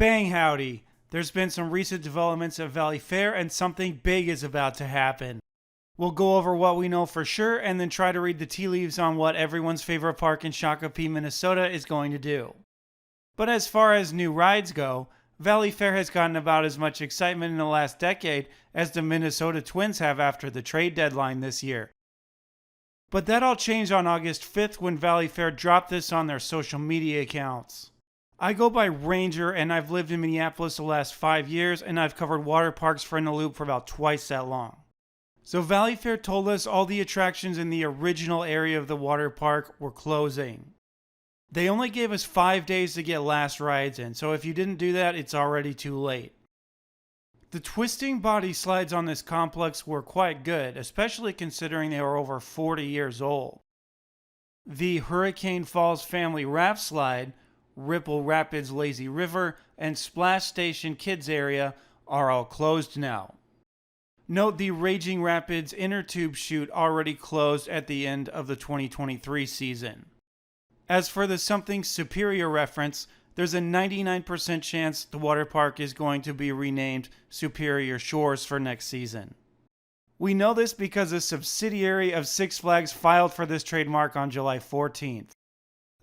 Bang howdy! There's been some recent developments at Valleyfair and something big is about to happen. We'll go over what we know for sure and then try to read the tea leaves on what everyone's favorite park in Shakopee, Minnesota is going to do. But as far as new rides go, Valleyfair has gotten about as much excitement in the last decade as the Minnesota Twins have after the trade deadline this year. But that all changed on August 5th when Valleyfair dropped this on their social media accounts. I go by Ranger and I've lived in Minneapolis the last 5 years and I've covered water parks for In the Loop for about twice that long. So Valleyfair told us all the attractions in the original area of the water park were closing. They only gave us 5 days to get last rides in, so if you didn't do that, it's already too late. The twisting body slides on this complex were quite good, especially considering they were over 40 years old. The Hurricane Falls Family Raft Slide, Ripple Rapids Lazy River, and Splash Station Kids area are all closed now. Note the Raging Rapids Inner Tube chute already closed at the end of the 2023 season. As for the Something Superior reference, there's a 99% chance the water park is going to be renamed Superior Shores for next season. We know this because a subsidiary of Six Flags filed for this trademark on July 14th.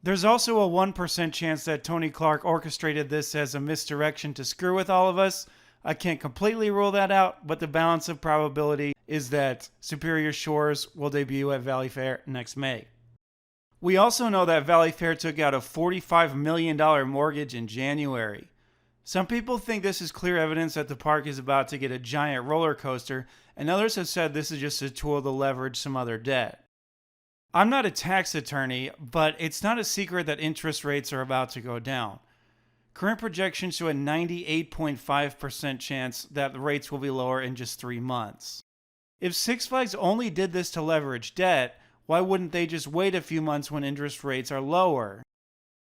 There's also a 1% chance that Tony Clark orchestrated this as a misdirection to screw with all of us. I can't completely rule that out, but the balance of probability is that Superior Shores will debut at Valleyfair next May. We also know that Valleyfair took out a $45 million mortgage in January. Some people think this is clear evidence that the park is about to get a giant roller coaster, and others have said this is just a tool to leverage some other debt. I'm not a tax attorney, but it's not a secret that interest rates are about to go down. Current projections show a 98.5% chance that the rates will be lower in just 3 months. If Six Flags only did this to leverage debt, why wouldn't they just wait a few months when interest rates are lower?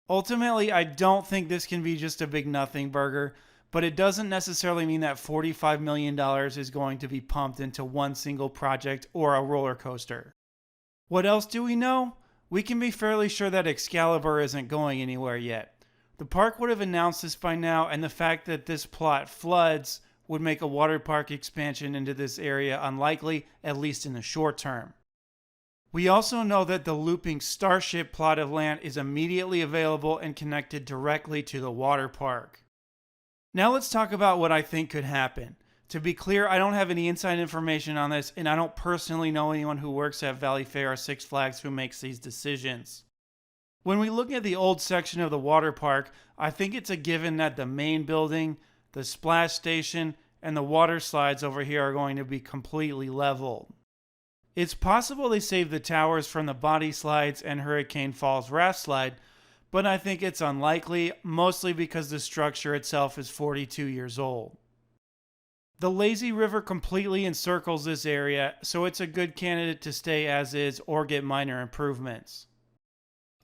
Ultimately, I don't think this can be just a big nothing burger, but it doesn't necessarily mean that $45 million is going to be pumped into one single project or a roller coaster. What else do we know? We can be fairly sure that Excalibur isn't going anywhere yet. The park would have announced this by now, and the fact that this plot floods would make a water park expansion into this area unlikely, at least in the short term. We also know that the looping Starship plot of land is immediately available and connected directly to the water park. Now let's talk about what I think could happen. To be clear, I don't have any inside information on this, and I don't personally know anyone who works at Valleyfair or Six Flags who makes these decisions. When we look at the old section of the water park, I think it's a given that the main building, the splash station, and the water slides over here are going to be completely leveled. It's possible they saved the towers from the body slides and Hurricane Falls raft slide, but I think it's unlikely, mostly because the structure itself is 42 years old. The lazy river completely encircles this area, so it's a good candidate to stay as is or get minor improvements.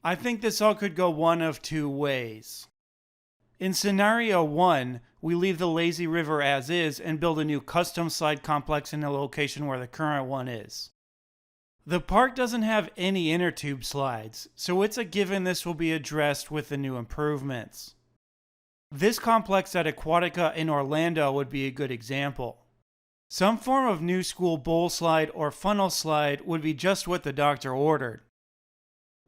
I think this all could go one of two ways. In scenario 1, we leave the lazy river as is and build a new custom slide complex in the location where the current one is. The park doesn't have any inner tube slides, so it's a given this will be addressed with the new improvements. This complex at Aquatica in Orlando would be a good example. Some form of new school bowl slide or funnel slide would be just what the doctor ordered.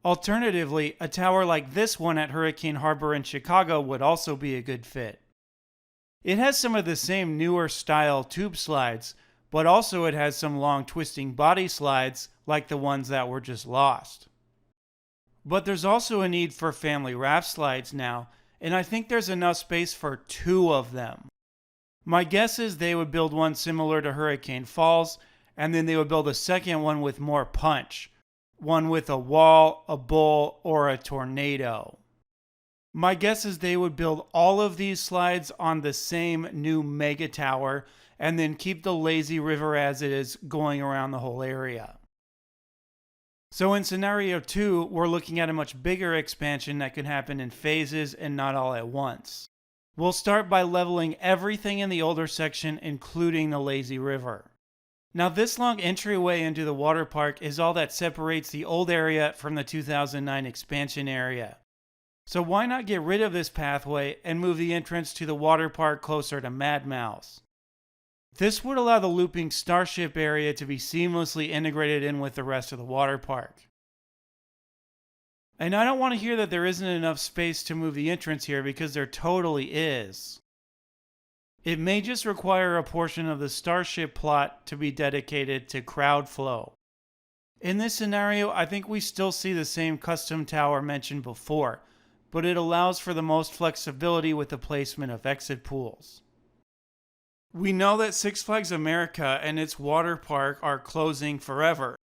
Alternatively, a tower like this one at Hurricane Harbor in Chicago would also be a good fit. It has some of the same newer style tube slides, but also it has some long twisting body slides like the ones that were just lost. But there's also a need for family raft slides now, and I think there's enough space for 2 of them. My guess is they would build one similar to Hurricane Falls, and then they would build a second one with more punch. One with a wall, a bull, or a tornado. My guess is they would build all of these slides on the same new mega tower and then keep the lazy river as it is going around the whole area. So in scenario 2, we're looking at a much bigger expansion that could happen in phases and not all at once. We'll start by leveling everything in the older section, including the lazy river. Now this long entryway into the water park is all that separates the old area from the 2009 expansion area. So why not get rid of this pathway and move the entrance to the water park closer to Mad Mouse? This would allow the looping Starship area to be seamlessly integrated in with the rest of the water park. And I don't want to hear that there isn't enough space to move the entrance here, because there totally is. It may just require a portion of the Starship plot to be dedicated to crowd flow. In this scenario, I think we still see the same custom tower mentioned before, but it allows for the most flexibility with the placement of exit pools. We know that Six Flags America and its water park are closing forever.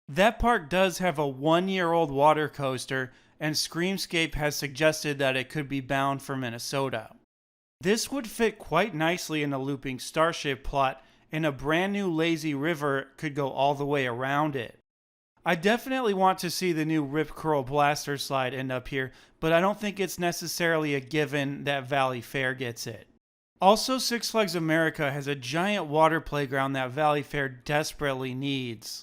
That park does have a 1-year-old water coaster, and Screamscape has suggested that it could be bound for Minnesota. This would fit quite nicely in the looping Starship plot, and a brand new lazy river could go all the way around it. I definitely want to see the new Rip Curl Blaster slide end up here, but I don't think it's necessarily a given that Valleyfair gets it. Also, Six Flags America has a giant water playground that Valleyfair desperately needs.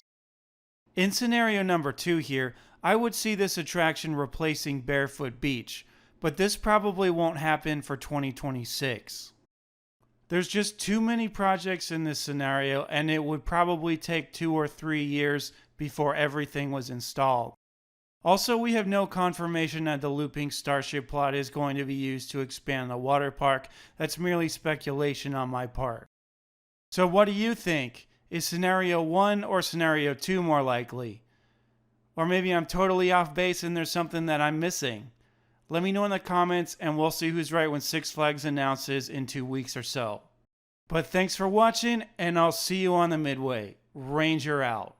In scenario number 2 here, I would see this attraction replacing Barefoot Beach, but this probably won't happen for 2026. There's just too many projects in this scenario, and it would probably take 2 or 3 years before everything was installed. Also, we have no confirmation that the looping Starship plot is going to be used to expand the water park. That's merely speculation on my part. So what do you think? Is scenario 1 or scenario 2 more likely? Or maybe I'm totally off base and there's something that I'm missing. Let me know in the comments, and we'll see who's right when Six Flags announces in 2 weeks or so. But thanks for watching, and I'll see you on the Midway. Ranger out.